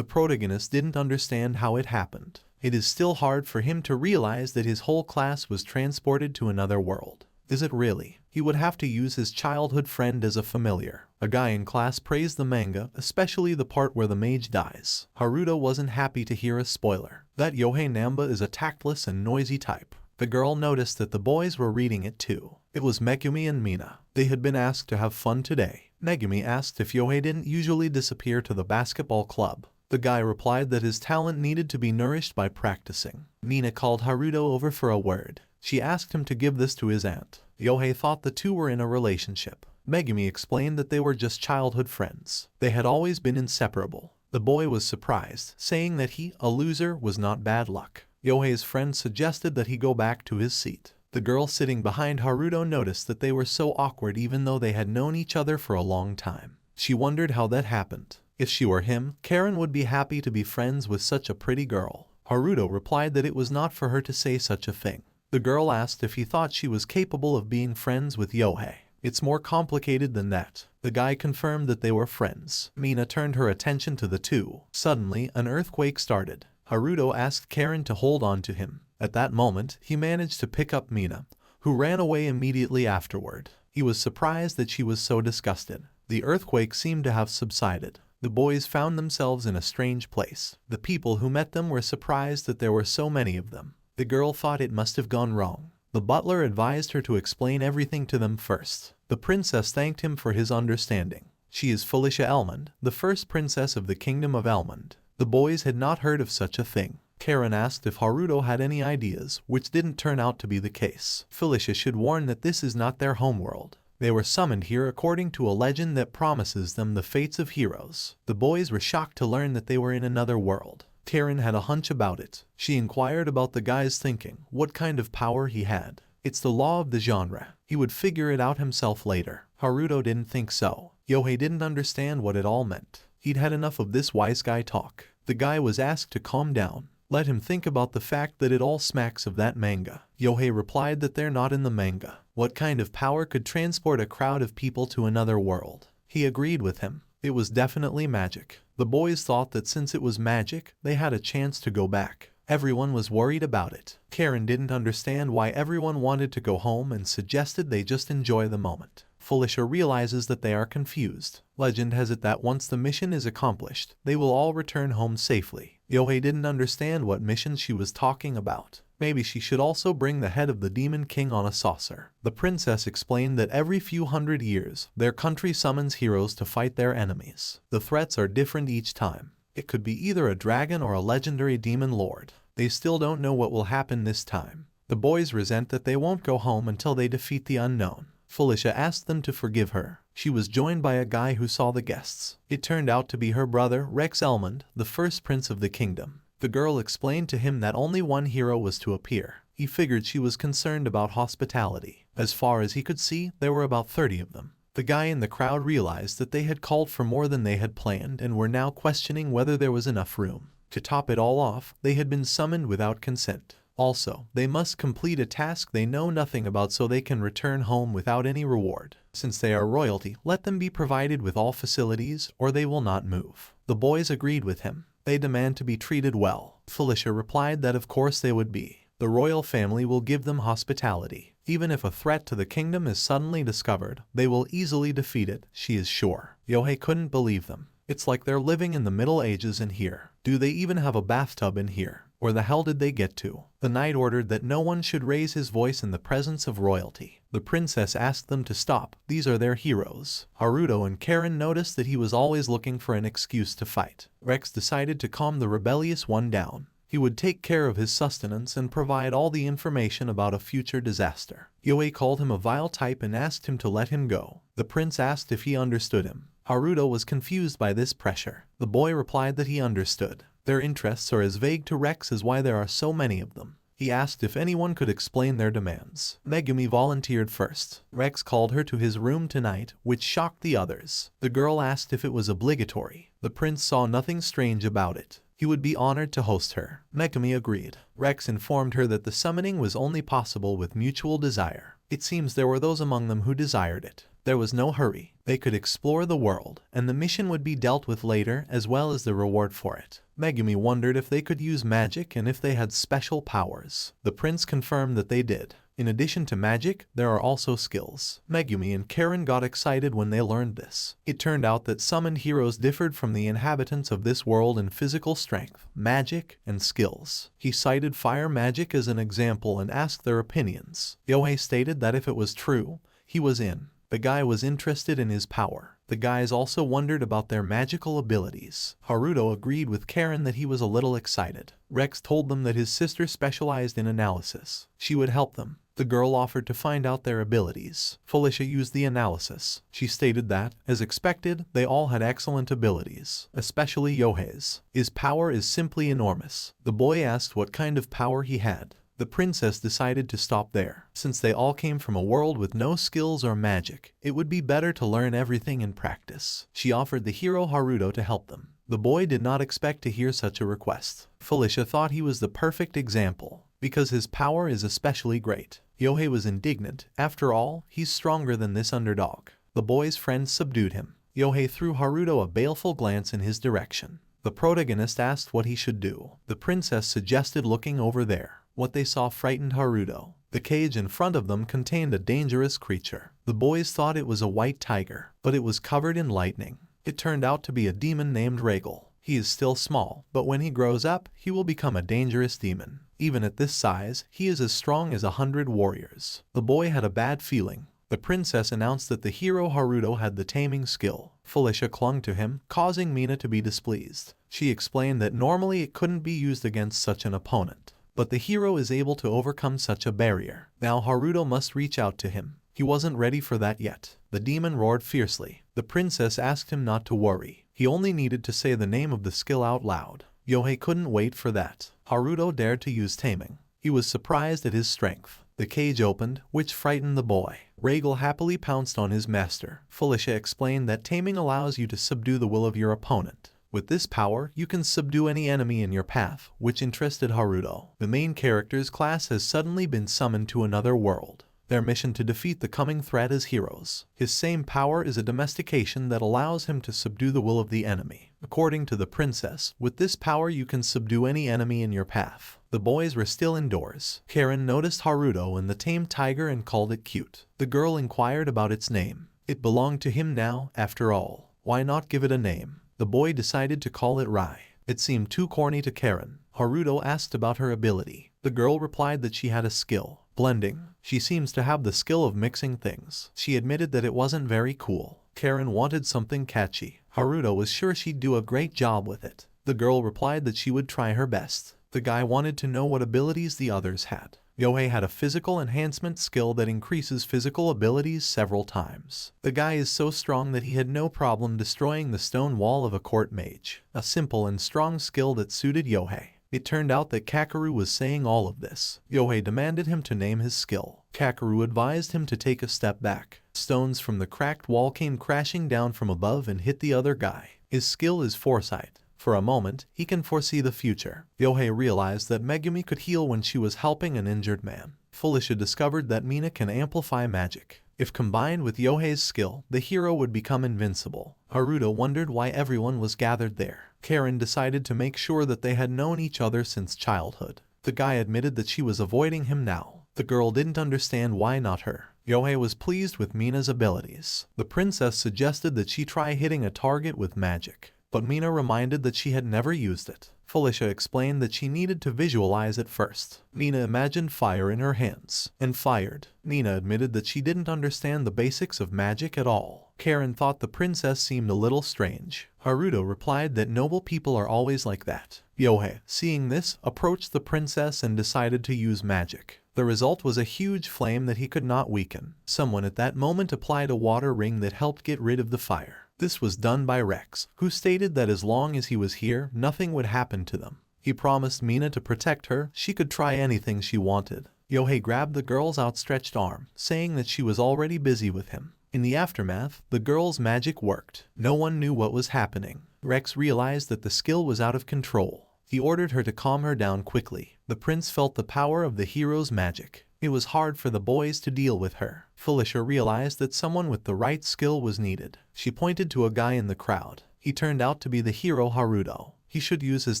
The protagonist didn't understand how it happened. It is still hard for him to realize that his whole class was transported to another world. Is it really? He would have to use his childhood friend as a familiar. A guy in class praised the manga, especially the part where the mage dies. Haruto wasn't happy to hear a spoiler. That Yohei Namba is a tactless and noisy type. The girl noticed that the boys were reading it too. It was Megumi and Mina. They had been asked to have fun today. Megumi asked if Yohei didn't usually disappear to the basketball club. The guy replied that his talent needed to be nourished by practicing. Mina called Haruto over for a word. She asked him to give this to his aunt. Yohei thought the two were in a relationship. Megumi explained that they were just childhood friends. They had always been inseparable. The boy was surprised, saying that he, a loser, was not bad luck. Yohei's friend suggested that he go back to his seat. The girl sitting behind Haruto noticed that they were so awkward even though they had known each other for a long time. She wondered how that happened. If she were him, Karen would be happy to be friends with such a pretty girl. Haruto replied that it was not for her to say such a thing. The girl asked if he thought she was capable of being friends with Yohei. It's more complicated than that. The guy confirmed that they were friends. Mina turned her attention to the two. Suddenly, an earthquake started. Haruto asked Karen to hold on to him. At that moment, he managed to pick up Mina, who ran away immediately afterward. He was surprised that she was so disgusted. The earthquake seemed to have subsided. The boys found themselves in a strange place. The people who met them were surprised that there were so many of them. The girl thought it must have gone wrong. The butler advised her to explain everything to them first. The princess thanked him for his understanding. She is Felicia Elmond, the first princess of the kingdom of Elmond. The boys had not heard of such a thing. Karen asked if Haruto had any ideas, which didn't turn out to be the case. Felicia should warn that this is not their homeworld. They were summoned here according to a legend that promises them the fates of heroes. The boys were shocked to learn that they were in another world. Karen had a hunch about it. She inquired about the guy's thinking, what kind of power he had. It's the law of the genre. He would figure it out himself later. Haruto didn't think so. Yohei didn't understand what it all meant. He'd had enough of this wise guy talk. The guy was asked to calm down. Let him think about the fact that it all smacks of that manga. Yohei replied that they're not in the manga. What kind of power could transport a crowd of people to another world? He agreed with him. It was definitely magic. The boys thought that since it was magic, they had a chance to go back. Everyone was worried about it. Karen didn't understand why everyone wanted to go home and suggested they just enjoy the moment. Felicia realizes that they are confused. Legend has it that once the mission is accomplished, they will all return home safely. Yohei didn't understand what mission she was talking about. Maybe she should also bring the head of the Demon King on a saucer. The princess explained that every few hundred years, their country summons heroes to fight their enemies. The threats are different each time. It could be either a dragon or a legendary demon lord. They still don't know what will happen this time. The boys resent that they won't go home until they defeat the unknown. Felicia asked them to forgive her. She was joined by a guy who saw the guests. It turned out to be her brother, Rex Elmond, the first prince of the kingdom. The girl explained to him that only one hero was to appear. He figured she was concerned about hospitality. As far as he could see, there were about 30 of them. The guy in the crowd realized that they had called for more than they had planned and were now questioning whether there was enough room. To top it all off, they had been summoned without consent. Also, they must complete a task they know nothing about so they can return home without any reward. Since they are royalty, let them be provided with all facilities or they will not move. The boys agreed with him. They demand to be treated well. Felicia replied that of course they would be. The royal family will give them hospitality. Even if a threat to the kingdom is suddenly discovered, they will easily defeat it, she is sure. Yohei couldn't believe them. It's like they're living in the Middle Ages in here. Do they even have a bathtub in here? Where the hell did they get to? The knight ordered that no one should raise his voice in the presence of royalty. The princess asked them to stop. These are their heroes. Haruto and Karen noticed that he was always looking for an excuse to fight. Rex decided to calm the rebellious one down. He would take care of his sustenance and provide all the information about a future disaster. Yohei called him a vile type and asked him to let him go. The prince asked if he understood him. Haruto was confused by this pressure. The boy replied that he understood. Their interests are as vague to Rex as why there are so many of them. He asked if anyone could explain their demands. Megumi volunteered first. Rex called her to his room tonight, which shocked the others. The girl asked if it was obligatory. The prince saw nothing strange about it. He would be honored to host her. Megumi agreed. Rex informed her that the summoning was only possible with mutual desire. It seems there were those among them who desired it. There was no hurry. They could explore the world, and the mission would be dealt with later as well as the reward for it. Megumi wondered if they could use magic and if they had special powers. The prince confirmed that they did. In addition to magic, there are also skills. Megumi and Karen got excited when they learned this. It turned out that summoned heroes differed from the inhabitants of this world in physical strength, magic, and skills. He cited fire magic as an example and asked their opinions. Yohei stated that if it was true, he was in. The guy was interested in his power. The guys also wondered about their magical abilities. Haruto agreed with Karen that he was a little excited. Rex told them that his sister specialized in analysis. She would help them. The girl offered to find out their abilities. Felicia used the analysis. She stated that, as expected, they all had excellent abilities, especially Yohei's. His power is simply enormous. The boy asked what kind of power he had. The princess decided to stop there. Since they all came from a world with no skills or magic, it would be better to learn everything in practice. She offered the hero Haruto to help them. The boy did not expect to hear such a request. Felicia thought he was the perfect example, because his power is especially great. Yohei was indignant. After all, he's stronger than this underdog. The boy's friends subdued him. Yohei threw Haruto a baleful glance in his direction. The protagonist asked what he should do. The princess suggested looking over there. What they saw frightened Haruto. The cage in front of them contained a dangerous creature. The boys thought it was a white tiger, but it was covered in lightning. It turned out to be a demon named Regal. He is still small, but when he grows up, he will become a dangerous demon. Even at this size, he is as strong as 100 warriors. The boy had a bad feeling. The princess announced that the hero Haruto had the taming skill. Felicia clung to him, causing Mina to be displeased. She explained that normally it couldn't be used against such an opponent. But the hero is able to overcome such a barrier. Now Haruto must reach out to him. He wasn't ready for that yet. The demon roared fiercely. The princess asked him not to worry. He only needed to say the name of the skill out loud. Yohei couldn't wait for that. Haruto dared to use taming. He was surprised at his strength. The cage opened, which frightened the boy. Regal happily pounced on his master. Felicia explained that taming allows you to subdue the will of your opponent. With this power, you can subdue any enemy in your path, which interested Haruto. The main character's class has suddenly been summoned to another world. Their mission to defeat the coming threat as heroes. His same power is a domestication that allows him to subdue the will of the enemy. According to the princess, with this power you can subdue any enemy in your path. The boys were still indoors. Karen noticed Haruto and the tamed tiger and called it cute. The girl inquired about its name. It belonged to him now, after all. Why not give it a name? The boy decided to call it Rai. It seemed too corny to Karen. Haruto asked about her ability. The girl replied that she had a skill. Blending. She seems to have the skill of mixing things. She admitted that it wasn't very cool. Karen wanted something catchy. Haruto was sure she'd do a great job with it. The girl replied that she would try her best. The guy wanted to know what abilities the others had. Yohei had a physical enhancement skill that increases physical abilities several times. The guy is so strong that he had no problem destroying the stone wall of a court mage. A simple and strong skill that suited Yohei. It turned out that Kakeru was saying all of this. Yohei demanded him to name his skill. Kakeru advised him to take a step back. Stones from the cracked wall came crashing down from above and hit the other guy. His skill is foresight. For a moment, he can foresee the future. Yohei realized that Megumi could heal when she was helping an injured man. Felicia discovered that Mina can amplify magic. If combined with Yohei's skill, the hero would become invincible. Haruto wondered why everyone was gathered there. Karen decided to make sure that they had known each other since childhood. The guy admitted that she was avoiding him now. The girl didn't understand why not her. Yohei was pleased with Mina's abilities. The princess suggested that she try hitting a target with magic. But Mina reminded that she had never used it. Felicia explained that she needed to visualize it first. Mina imagined fire in her hands, and fired. Nina admitted that she didn't understand the basics of magic at all. Karen thought the princess seemed a little strange. Haruto replied that noble people are always like that. Yohei, seeing this, approached the princess and decided to use magic. The result was a huge flame that he could not weaken. Someone at that moment applied a water ring that helped get rid of the fire. This was done by Rex, who stated that as long as he was here, nothing would happen to them. He promised Mina to protect her. She could try anything she wanted. Yohei grabbed the girl's outstretched arm, saying that she was already busy with him. In the aftermath, the girl's magic worked. No one knew what was happening. Rex realized that the skill was out of control. He ordered her to calm her down quickly. The prince felt the power of the hero's magic. It was hard for the boys to deal with her. Felicia realized that someone with the right skill was needed. She pointed to a guy in the crowd. He turned out to be the hero Haruto. He should use his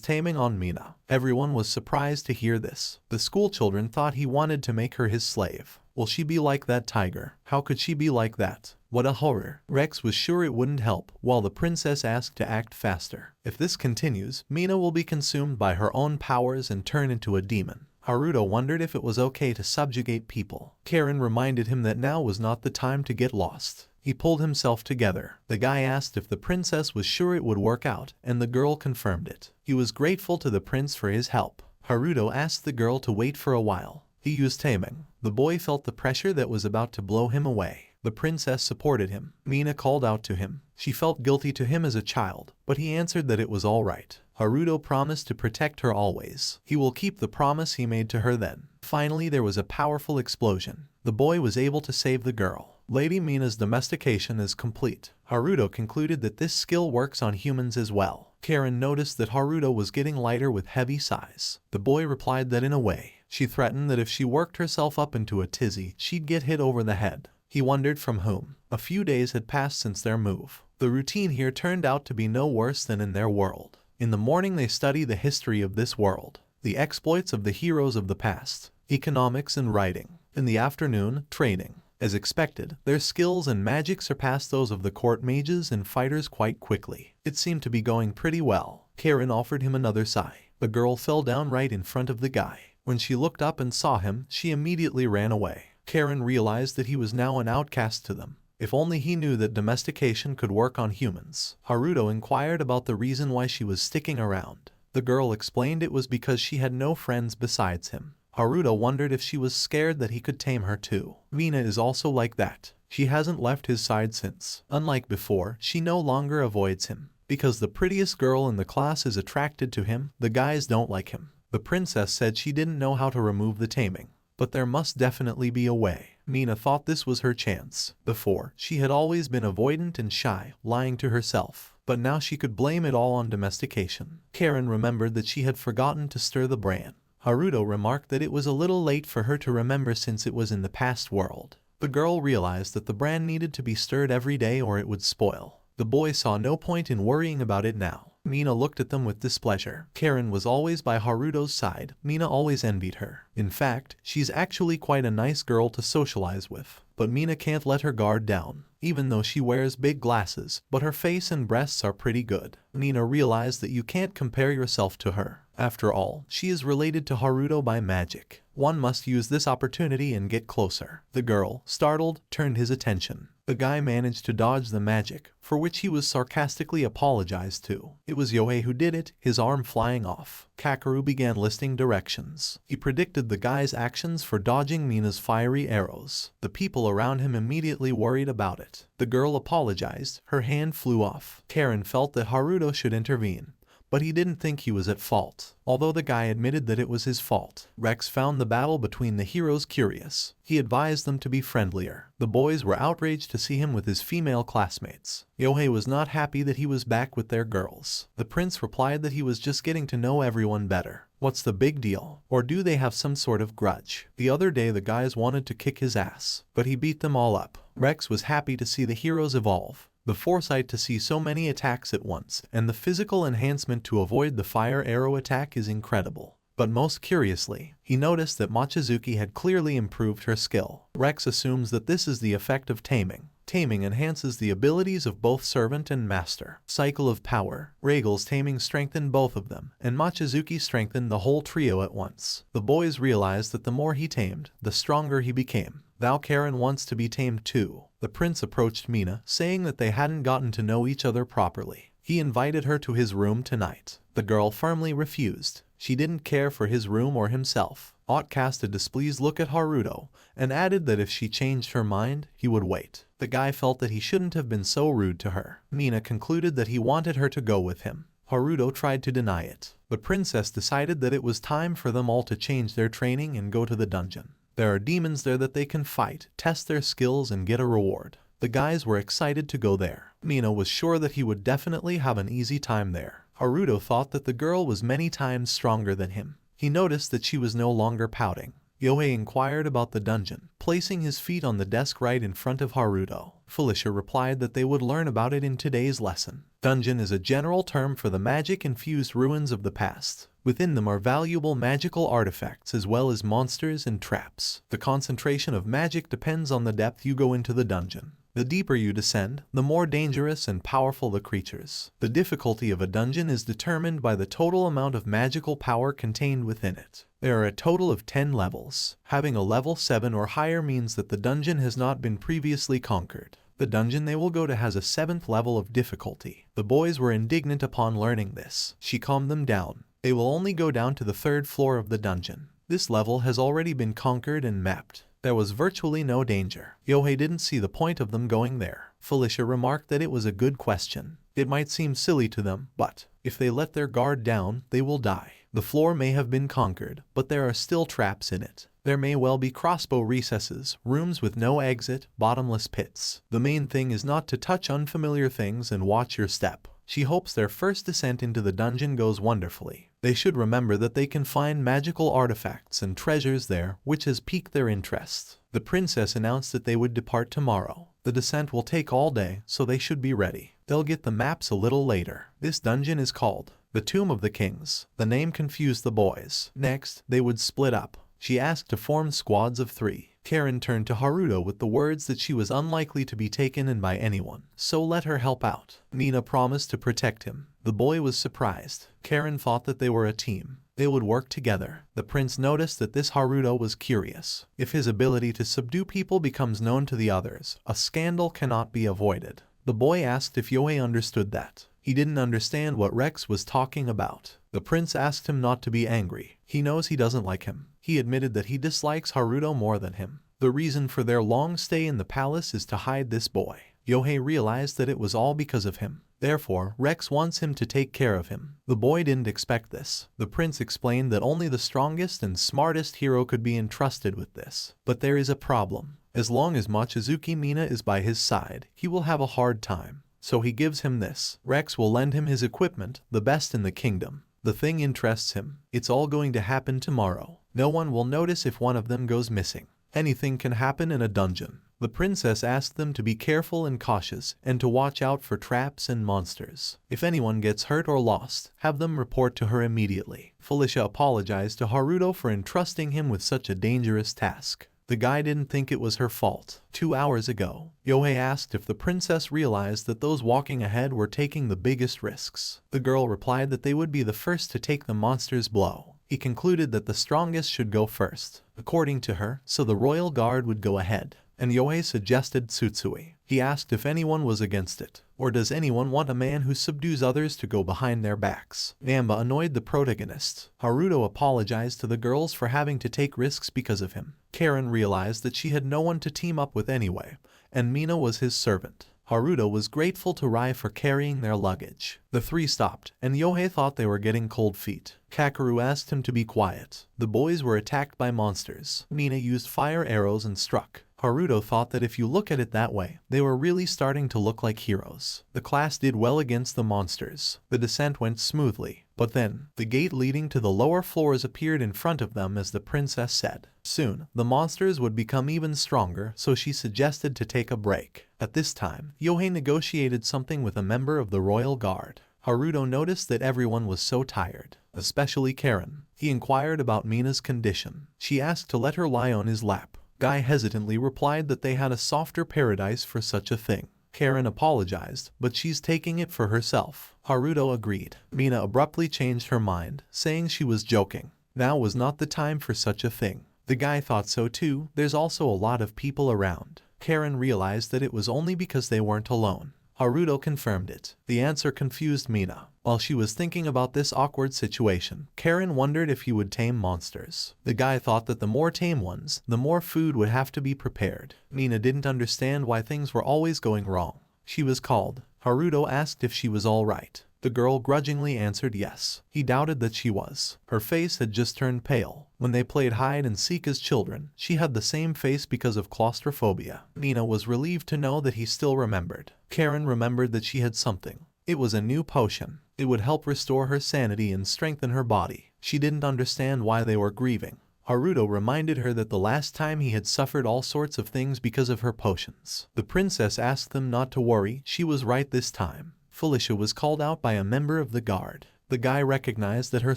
taming on Mina. Everyone was surprised to hear this. The schoolchildren thought he wanted to make her his slave. Will she be like that tiger? How could she be like that? What a horror. Rex was sure it wouldn't help, while the princess asked to act faster. If this continues, Mina will be consumed by her own powers and turn into a demon. Haruto wondered if it was okay to subjugate people. Karen reminded him that now was not the time to get lost. He pulled himself together. The guy asked if the princess was sure it would work out, and the girl confirmed it. He was grateful to the prince for his help. Haruto asked the girl to wait for a while. He used taming. The boy felt the pressure that was about to blow him away. The princess supported him. Mina called out to him. She felt guilty to him as a child, but he answered that it was all right. Haruto promised to protect her always. He will keep the promise he made to her then. Finally, there was a powerful explosion. The boy was able to save the girl. Lady Mina's domestication is complete. Haruto concluded that this skill works on humans as well. Karen noticed that Haruto was getting lighter with heavy sighs. The boy replied that in a way. She threatened that if she worked herself up into a tizzy, she'd get hit over the head. He wondered from whom. A few days had passed since their move. The routine here turned out to be no worse than in their world. In the morning they study the history of this world, the exploits of the heroes of the past, economics and writing. In the afternoon, training. As expected, their skills and magic surpassed those of the court mages and fighters quite quickly. It seemed to be going pretty well. Karen offered him another sigh. The girl fell down right in front of the guy. When she looked up and saw him, she immediately ran away. Karen realized that he was now an outcast to them. If only he knew that domestication could work on humans. Haruto inquired about the reason why she was sticking around. The girl explained it was because she had no friends besides him. Haruto wondered if she was scared that he could tame her too. Mina is also like that. She hasn't left his side since. Unlike before, she no longer avoids him. Because the prettiest girl in the class is attracted to him, the guys don't like him. The princess said she didn't know how to remove the taming. But there must definitely be a way. Mina thought this was her chance. Before, she had always been avoidant and shy, lying to herself. But now she could blame it all on domestication. Karen remembered that she had forgotten to stir the bran. Haruto remarked that it was a little late for her to remember since it was in the past world. The girl realized that the bran needed to be stirred every day or it would spoil. The boy saw no point in worrying about it now. Mina looked at them with displeasure. Karen was always by Haruto's side. Mina always envied her. In fact, she's actually quite a nice girl to socialize with. But Mina can't let her guard down, even though she wears big glasses, but her face and breasts are pretty good. Mina realized that you can't compare yourself to her. After all, she is related to Haruto by magic. One must use this opportunity and get closer. The girl, startled, turned his attention. The guy managed to dodge the magic, for which he was sarcastically apologized to. It was Yohei who did it, his arm flying off. Kakeru began listing directions. He predicted the guy's actions for dodging Mina's fiery arrows. The people around him immediately worried about it. The girl apologized. Her hand flew off. Karen felt that Haruto should intervene, but he didn't think he was at fault, although the guy admitted that it was his fault. Rex found the battle between the heroes curious. He advised them to be friendlier. The boys were outraged to see him with his female classmates. Yohei was not happy that he was back with their girls. The prince replied that he was just getting to know everyone better. What's the big deal? Or do they have some sort of grudge? The other day the guys wanted to kick his ass, but he beat them all up. Rex was happy to see the heroes evolve. The foresight to see so many attacks at once, and the physical enhancement to avoid the fire arrow attack is incredible. But most curiously, he noticed that Mochizuki had clearly improved her skill. Rex assumes that this is the effect of taming. Taming enhances the abilities of both servant and master. Cycle of power. Regal's taming strengthened both of them, and Mochizuki strengthened the whole trio at once. The boys realized that the more he tamed, the stronger he became. Thou Karen wants to be tamed too. The prince approached Mina, saying that they hadn't gotten to know each other properly. He invited her to his room tonight. The girl firmly refused. She didn't care for his room or himself. Ott cast a displeased look at Haruto, and added that if she changed her mind, he would wait. The guy felt that he shouldn't have been so rude to her. Mina concluded that he wanted her to go with him. Haruto tried to deny it. The princess decided that it was time for them all to change their training and go to the dungeon. There are demons there that they can fight, test their skills and get a reward. The guys were excited to go there. Mina was sure that he would definitely have an easy time there. Haruto thought that the girl was many times stronger than him. He noticed that she was no longer pouting. Yohei inquired about the dungeon, placing his feet on the desk right in front of Haruto. Felicia replied that they would learn about it in today's lesson. Dungeon is a general term for the magic-infused ruins of the past. Within them are valuable magical artifacts as well as monsters and traps. The concentration of magic depends on the depth you go into the dungeon. The deeper you descend, the more dangerous and powerful the creatures. The difficulty of a dungeon is determined by the total amount of magical power contained within it. There are a total of 10 levels. Having a level 7 or higher means that the dungeon has not been previously conquered. The dungeon they will go to has a 7th level of difficulty. The boys were indignant upon learning this. She calmed them down. They will only go down to the 3rd floor of the dungeon. This level has already been conquered and mapped. There was virtually no danger. Yohei didn't see the point of them going there. Felicia remarked that it was a good question. It might seem silly to them, but if they let their guard down, they will die. The floor may have been conquered, but there are still traps in it. There may well be crossbow recesses, rooms with no exit, bottomless pits. The main thing is not to touch unfamiliar things and watch your step. She hopes their first descent into the dungeon goes wonderfully. They should remember that they can find magical artifacts and treasures there, which has piqued their interest. The princess announced that they would depart tomorrow. The descent will take all day, so they should be ready. They'll get the maps a little later. This dungeon is called the Tomb of the Kings. The name confused the boys. Next, they would split up. She asked to form squads of 3. Karen turned to Haruto with the words that she was unlikely to be taken in by anyone, so let her help out. Mina promised to protect him. The boy was surprised. Karen thought that they were a team. They would work together. The prince noticed that this Haruto was curious. If his ability to subdue people becomes known to the others, a scandal cannot be avoided. The boy asked if Yohei understood that. He didn't understand what Rex was talking about. The prince asked him not to be angry. He knows he doesn't like him. He admitted that he dislikes Haruto more than him. The reason for their long stay in the palace is to hide this boy. Yohei realized that it was all because of him. Therefore, Rex wants him to take care of him. The boy didn't expect this. The prince explained that only the strongest and smartest hero could be entrusted with this. But there is a problem. As long as Mochizuki Mina is by his side, he will have a hard time. So he gives him this. Rex will lend him his equipment, the best in the kingdom. The thing interests him. It's all going to happen tomorrow. No one will notice if one of them goes missing. Anything can happen in a dungeon. The princess asked them to be careful and cautious, and to watch out for traps and monsters. If anyone gets hurt or lost, have them report to her immediately. Felicia apologized to Haruto for entrusting him with such a dangerous task. The guy didn't think it was her fault. 2 hours ago, Yohei asked if the princess realized that those walking ahead were taking the biggest risks. The girl replied that they would be the first to take the monster's blow. He concluded that the strongest should go first, according to her, so the royal guard would go ahead. And Yohei suggested Tsutsui. He asked if anyone was against it. Or does anyone want a man who subdues others to go behind their backs? Namba annoyed the protagonist. Haruto apologized to the girls for having to take risks because of him. Karen realized that she had no one to team up with anyway, and Mina was his servant. Haruto was grateful to Rai for carrying their luggage. The 3 stopped, and Yohei thought they were getting cold feet. Kakeru asked him to be quiet. The boys were attacked by monsters. Mina used fire arrows and struck. Haruto thought that if you look at it that way, they were really starting to look like heroes. The class did well against the monsters. The descent went smoothly. But then, the gate leading to the lower floors appeared in front of them as the princess said. Soon, the monsters would become even stronger, so she suggested to take a break. At this time, Yohei negotiated something with a member of the royal guard. Haruto noticed that everyone was so tired, especially Karen. He inquired about Mina's condition. She asked to let her lie on his lap. Guy hesitantly replied that they had a softer paradise for such a thing. Karen apologized, but she's taking it for herself. Haruto agreed. Mina abruptly changed her mind, saying she was joking. Now was not the time for such a thing. The guy thought so too. There's also a lot of people around. Karen realized that it was only because they weren't alone. Haruto confirmed it. The answer confused Mina. While she was thinking about this awkward situation, Karen wondered if he would tame monsters. The guy thought that the more tame ones, the more food would have to be prepared. Mina didn't understand why things were always going wrong. She was called. Haruto asked if she was all right. The girl grudgingly answered yes. He doubted that she was. Her face had just turned pale. When they played hide and seek as children, she had the same face because of claustrophobia. Mina was relieved to know that he still remembered. Karen remembered that she had something. It was a new potion. It would help restore her sanity and strengthen her body. She didn't understand why they were grieving. Haruto reminded her that the last time he had suffered all sorts of things because of her potions. The princess asked them not to worry, she was right this time. Felicia was called out by a member of the guard. The guy recognized that her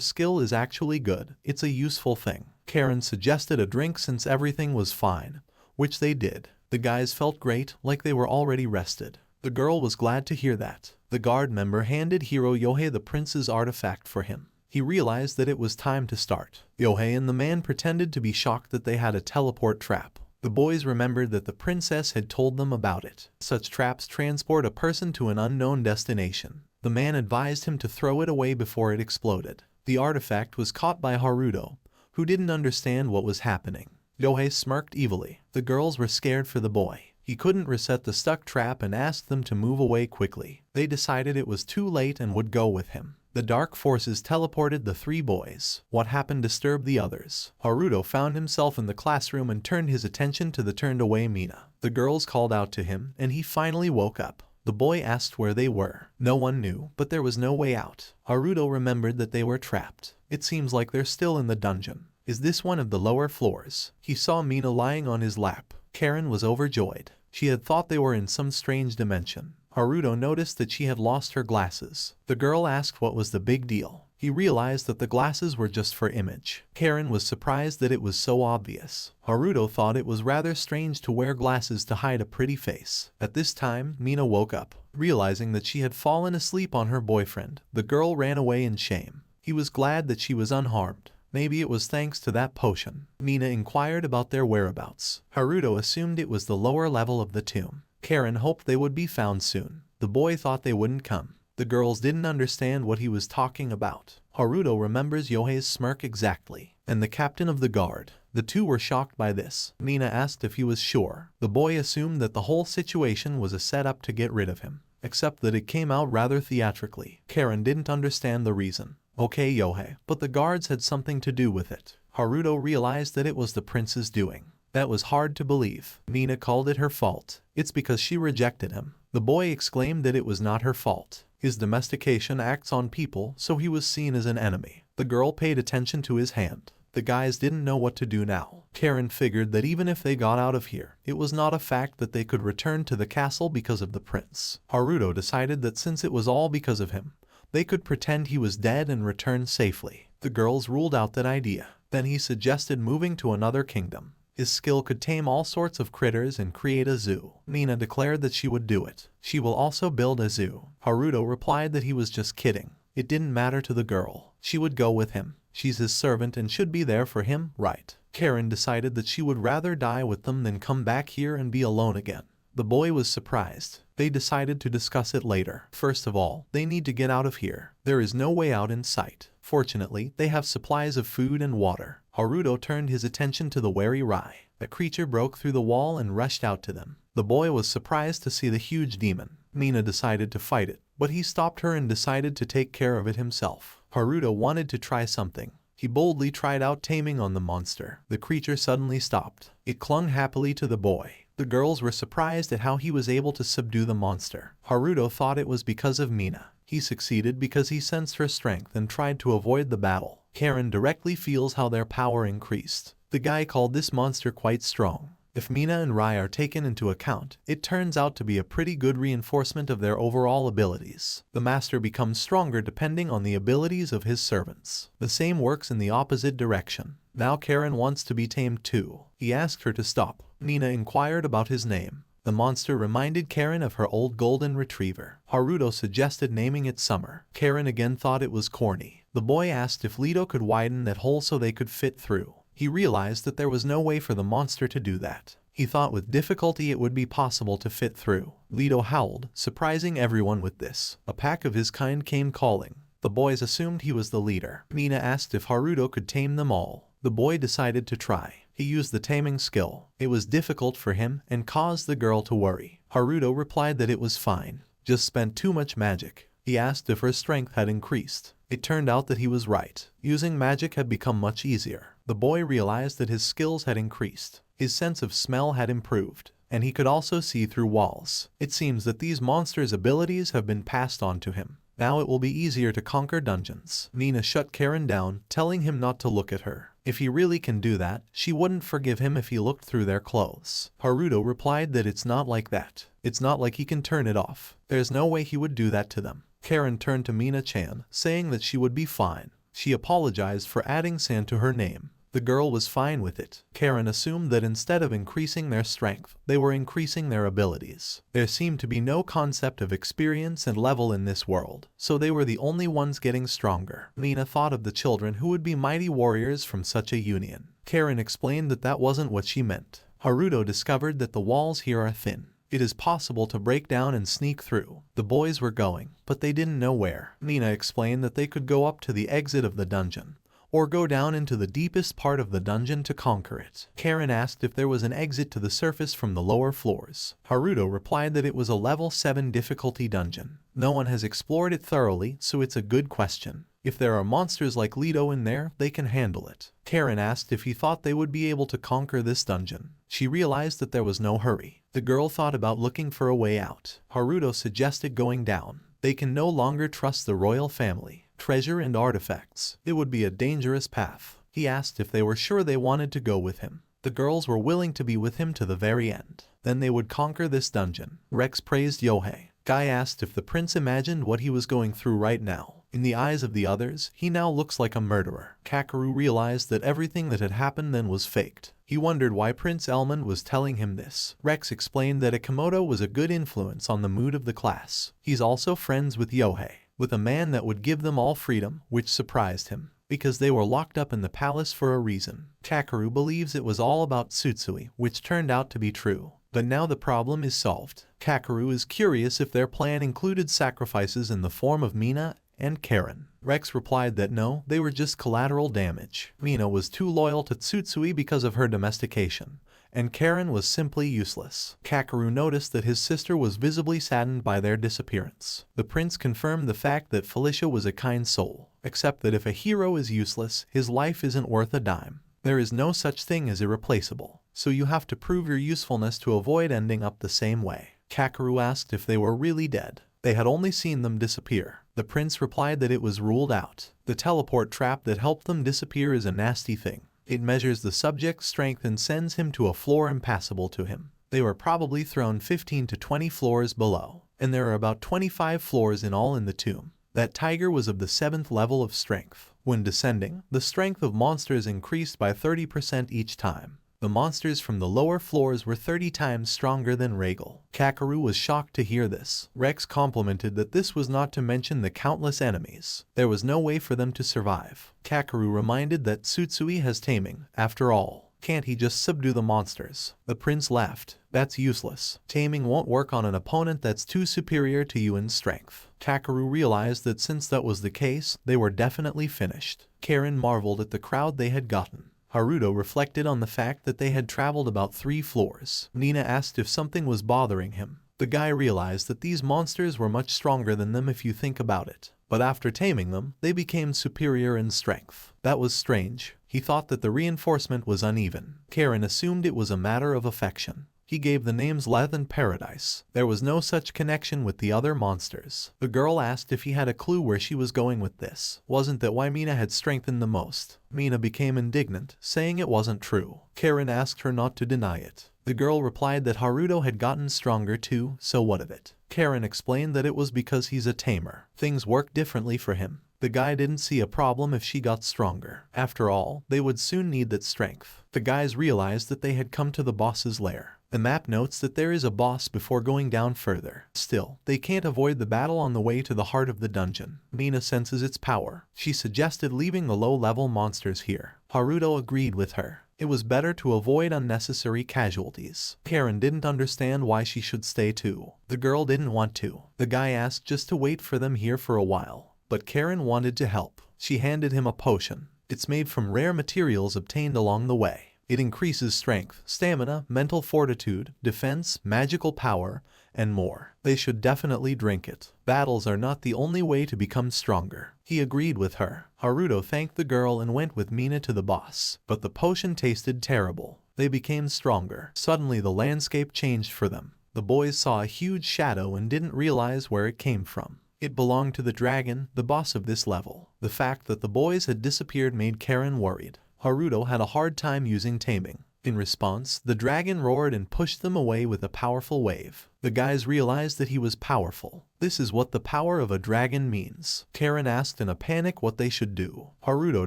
skill is actually good, it's a useful thing. Karen suggested a drink since everything was fine, which they did. The guys felt great, like they were already rested. The girl was glad to hear that. The guard member handed Hiro Yohei the prince's artifact for him. He realized that it was time to start. Yohei and the man pretended to be shocked that they had a teleport trap. The boys remembered that the princess had told them about it. Such traps transport a person to an unknown destination. The man advised him to throw it away before it exploded. The artifact was caught by Haruto, who didn't understand what was happening. Yohei smirked evilly. The girls were scared for the boy. He couldn't reset the stuck trap and asked them to move away quickly. They decided it was too late and would go with him. The dark forces teleported the three boys. What happened disturbed the others. Haruto found himself in the classroom and turned his attention to the turned-away Mina. The girls called out to him, and he finally woke up. The boy asked where they were. No one knew, but there was no way out. Haruto remembered that they were trapped. It seems like they're still in the dungeon. Is this one of the lower floors? He saw Mina lying on his lap. Karen was overjoyed. She had thought they were in some strange dimension. Haruto noticed that she had lost her glasses. The girl asked what was the big deal. He realized that the glasses were just for image. Karen was surprised that it was so obvious. Haruto thought it was rather strange to wear glasses to hide a pretty face. At this time, Mina woke up. Realizing that she had fallen asleep on her boyfriend, the girl ran away in shame. He was glad that she was unharmed. Maybe it was thanks to that potion. Mina inquired about their whereabouts. Haruto assumed it was the lower level of the tomb. Karen hoped they would be found soon. The boy thought they wouldn't come. The girls didn't understand what he was talking about. Haruto remembers Yohei's smirk exactly, and the captain of the guard. The two were shocked by this. Mina asked if he was sure. The boy assumed that the whole situation was a setup to get rid of him, except that it came out rather theatrically. Karen didn't understand the reason. Okay, Yohei, but the guards had something to do with it. Haruto realized that it was the prince's doing. That was hard to believe. Mina called it her fault. It's because she rejected him. The boy exclaimed that it was not her fault. His domestication acts on people, so he was seen as an enemy. The girl paid attention to his hand. The guys didn't know what to do now. Karen figured that even if they got out of here, it was not a fact that they could return to the castle because of the prince. Haruto decided that since it was all because of him, they could pretend he was dead and return safely. The girls ruled out that idea. Then he suggested moving to another kingdom. His skill could tame all sorts of critters and create a zoo. Mina declared that she would do it. She will also build a zoo. Haruto replied that he was just kidding. It didn't matter to the girl. She would go with him. She's his servant and should be there for him, right? Karen decided that she would rather die with them than come back here and be alone again. The boy was surprised. They decided to discuss it later. First of all, they need to get out of here. There is no way out in sight. Fortunately, they have supplies of food and water. Haruto turned his attention to the wary Rai. A creature broke through the wall and rushed out to them. The boy was surprised to see the huge demon. Mina decided to fight it, but he stopped her and decided to take care of it himself. Haruto wanted to try something. He boldly tried out taming on the monster. The creature suddenly stopped. It clung happily to the boy. The girls were surprised at how he was able to subdue the monster. Haruto thought it was because of Mina. He succeeded because he sensed her strength and tried to avoid the battle. Karen directly feels how their power increased. The guy called this monster quite strong. If Mina and Rai are taken into account, it turns out to be a pretty good reinforcement of their overall abilities. The master becomes stronger depending on the abilities of his servants. The same works in the opposite direction. Now Karen wants to be tamed too. He asked her to stop. Mina inquired about his name. The monster reminded Karen of her old golden retriever. Haruto suggested naming it Summer. Karen again thought it was corny. The boy asked if Leto could widen that hole so they could fit through. He realized that there was no way for the monster to do that. He thought with difficulty it would be possible to fit through. Leto howled, surprising everyone with this. A pack of his kind came calling. The boys assumed he was the leader. Mina asked if Haruto could tame them all. The boy decided to try. He used the taming skill. It was difficult for him and caused the girl to worry. Haruto replied that it was fine. Just spent too much magic. He asked if her strength had increased. It turned out that he was right. Using magic had become much easier. The boy realized that his skills had increased. His sense of smell had improved, and he could also see through walls. It seems that these monsters' abilities have been passed on to him. Now it will be easier to conquer dungeons. Mina shut Karen down, telling him not to look at her. If he really can do that, she wouldn't forgive him if he looked through their clothes. Haruto replied that it's not like that. It's not like he can turn it off. There's no way he would do that to them. Karen turned to Mina-chan, saying that she would be fine. She apologized for adding san to her name. The girl was fine with it. Karen assumed that instead of increasing their strength, they were increasing their abilities. There seemed to be no concept of experience and level in this world, so they were the only ones getting stronger. Mina thought of the children who would be mighty warriors from such a union. Karen explained that that wasn't what she meant. Haruto discovered that the walls here are thin. It is possible to break down and sneak through. The boys were going, but they didn't know where. Mina explained that they could go up to the exit of the dungeon, or go down into the deepest part of the dungeon to conquer it. Karen asked if there was an exit to the surface from the lower floors. Haruto replied that it was a level 7 difficulty dungeon. No one has explored it thoroughly, so it's a good question. If there are monsters like Lido in there, they can handle it. Karen asked if he thought they would be able to conquer this dungeon. She realized that there was no hurry. The girl thought about looking for a way out. Haruto suggested going down. They can no longer trust the royal family, treasure and artifacts. It would be a dangerous path. He asked if they were sure they wanted to go with him. The girls were willing to be with him to the very end. Then they would conquer this dungeon. Rex praised Yohei. Guy asked if the prince imagined what he was going through right now. In the eyes of the others, he now looks like a murderer. Kakeru realized that everything that had happened then was faked. He wondered why Prince Elmond was telling him this. Rex explained that Ikemoto was a good influence on the mood of the class. He's also friends with Yohei, with a man that would give them all freedom, which surprised him, because they were locked up in the palace for a reason. Kakeru believes it was all about Tsutsui, which turned out to be true. But now the problem is solved. Kakeru is curious if their plan included sacrifices in the form of Mina and Karen. Rex replied that no, they were just collateral damage. Mina was too loyal to Tsutsui because of her domestication, and Karen was simply useless. Kakeru noticed that his sister was visibly saddened by their disappearance. The prince confirmed the fact that Felicia was a kind soul, except that if a hero is useless, his life isn't worth a dime. There is no such thing as irreplaceable, so you have to prove your usefulness to avoid ending up the same way. Kakeru asked if they were really dead. They had only seen them disappear. The prince replied that it was ruled out. The teleport trap that helped them disappear is a nasty thing. It measures the subject's strength and sends him to a floor impassable to him. They were probably thrown 15 to 20 floors below, and there are about 25 floors in all in the tomb. That tiger was of the 7th level of strength. When descending, the strength of monsters increased by 30% each time. The monsters from the lower floors were 30 times stronger than Regal. Kakeru was shocked to hear this. Rex complimented that this was not to mention the countless enemies. There was no way for them to survive. Kakeru reminded that Tsutsui has taming. After all, can't he just subdue the monsters? The prince laughed. That's useless. Taming won't work on an opponent that's too superior to you in strength. Kakeru realized that since that was the case, they were definitely finished. Karen marveled at the crowd they had gotten. Haruto reflected on the fact that they had traveled about 3 floors. Nina asked if something was bothering him. The guy realized that these monsters were much stronger than them if you think about it. But after taming them, they became superior in strength. That was strange. He thought that the reinforcement was uneven. Karen assumed it was a matter of affection. He gave the names Leth and Paradise. There was no such connection with the other monsters. The girl asked if he had a clue where she was going with this. Wasn't that why Mina had strengthened the most? Mina became indignant, saying it wasn't true. Karen asked her not to deny it. The girl replied that Haruto had gotten stronger too, so what of it? Karen explained that it was because he's a tamer. Things work differently for him. The guy didn't see a problem if she got stronger. After all, they would soon need that strength. The guys realized that they had come to the boss's lair. The map notes that there is a boss before going down further. Still, they can't avoid the battle on the way to the heart of the dungeon. Mina senses its power. She suggested leaving the low-level monsters here. Haruto agreed with her. It was better to avoid unnecessary casualties. Karen didn't understand why she should stay too. The girl didn't want to. The guy asked just to wait for them here for a while. But Karen wanted to help. She handed him a potion. It's made from rare materials obtained along the way. It increases strength, stamina, mental fortitude, defense, magical power, and more. They should definitely drink it. Battles are not the only way to become stronger. He agreed with her. Haruto thanked the girl and went with Mina to the boss. But the potion tasted terrible. They became stronger. Suddenly the landscape changed for them. The boys saw a huge shadow and didn't realize where it came from. It belonged to the dragon, the boss of this level. The fact that the boys had disappeared made Karen worried. Haruto had a hard time using taming. In response, the dragon roared and pushed them away with a powerful wave. The guys realized that he was powerful. This is what the power of a dragon means. Karen asked in a panic what they should do. Haruto